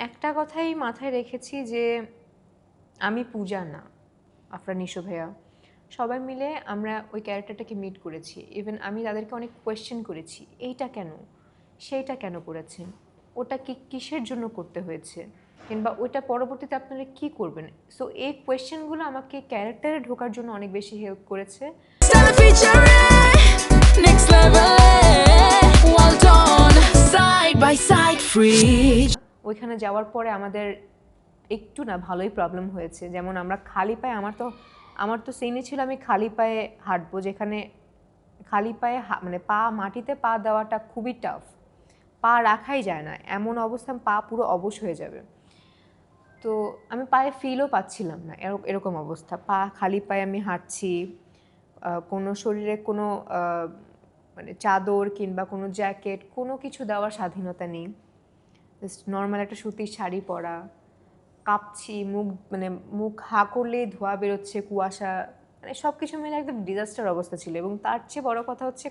একটা কথাই মাথায় রেখেছি যে আমি পূজা না, আফরান নিশো ভাইয়া সবাই মিলে আমরা ওই ক্যারেক্টারটাকে মিট করেছি। ইভেন আমি তাদেরকে অনেক কোয়েশ্চেন করেছি, এইটা কেন, সেইটা কেন করেছেন, ওটা কিসের জন্য করতে হয়েছে, কিংবা ওইটা পরবর্তীতে আপনারা কি করবেন। সো এই কোয়েশ্চেনগুলো আমাকে ক্যারেক্টারে ঢোকার জন্য অনেক বেশি হেল্প করেছে। ওইখানে যাওয়ার পরে আমাদের একটু না ভালোই প্রবলেম হয়েছে। যেমন আমরা খালি পায়ে, আমার তো সিনে ছিল আমি খালি পায়ে হাঁটবো, যেখানে খালি পায়ে মানে পা মাটিতে পা দেওয়াটা খুবই টাফ, পা রাখাই যায় না, এমন অবস্থা পা পুরো অবশ হয়ে যাবে। তো আমি পায়ে ফিলও পাচ্ছিলাম না, এরকম অবস্থা, পা খালি পায়ে আমি হাঁটছি, কোনো শরীরে কোনো মানে চাদর কিংবা কোনো জ্যাকেট কোনো কিছু দেওয়ার স্বাধীনতা নেই, জাস্ট নর্মাল একটা সুতির শাড়ি পরা, কাঁপছি, মুখ হা করলেই ধোঁয়া বেরোচ্ছে, কুয়াশা, মানে সব কিছু মিলে একদম ডিজাস্টার অবস্থা ছিল। এবং তার চেয়ে বড় কথা হচ্ছে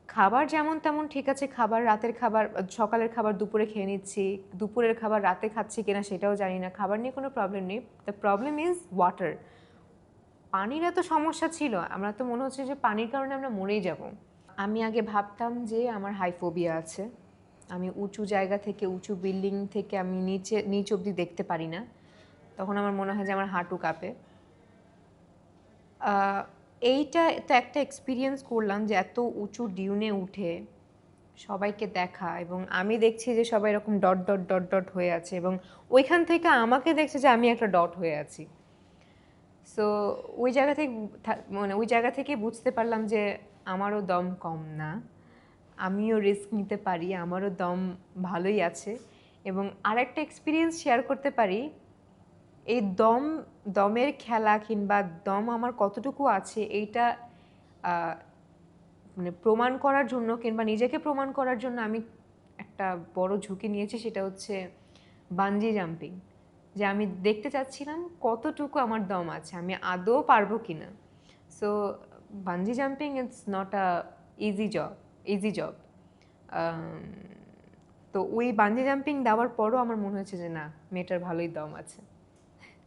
খাবার যেমন তেমন ঠিক আছে, খাবার রাতের খাবার, সকালের খাবার দুপুরে খেয়ে নিচ্ছি, দুপুরের খাবার রাতে খাচ্ছি কিনা সেটাও জানি না, খাবার নিয়ে কোনো প্রবলেম নেই। The problem is water. পানির এত সমস্যা ছিল, আমরা তো মনে হচ্ছে যে পানির কারণে আমরা মরেই যাব। আমি আগে ভাবতাম যে আমার হাইফোবিয়া আছে, আমি উঁচু জায়গা থেকে, উঁচু বিল্ডিং থেকে আমি নিচ অবধি দেখতে পারি না, তখন আমার মনে হয় যে আমার হাঁটু কাঁপে। এইটা তো একটা এক্সপিরিয়েন্স করলাম যে এত উঁচু ডিউনে উঠে সবাইকে দেখা, এবং আমি দেখছি যে সবাই এরকম ডট ডট ডট ডট হয়ে আছে, এবং ওইখান থেকে আমাকে দেখছে যে আমি একটা ডট হয়ে আছি। সো ওই জায়গা থেকে বুঝতে পারলাম যে আমারও দম কম না, আমিও রিস্ক নিতে পারি, আমারও দম ভালোই আছে। এবং আরেকটা এক্সপিরিয়েন্স শেয়ার করতে পারি, এই দমের খেলা কিংবা দম আমার কতটুকু আছে এইটা মানে প্রমাণ করার জন্য কিংবা নিজেকে প্রমাণ করার জন্য আমি একটা বড় ঝুঁকি নিয়েছি, সেটা হচ্ছে বানজি জাম্পিং। যে আমি দেখতে চাচ্ছিলাম কতটুকু আমার দম আছে, আমি আদৌ পারবো কিনা। So bungee jumping it's not a easy job. তো ওই বানজি জাম্পিং দেওয়ার পরও আমার মনে হয়েছে যে না, মেয়েটার ভালোই দম আছে।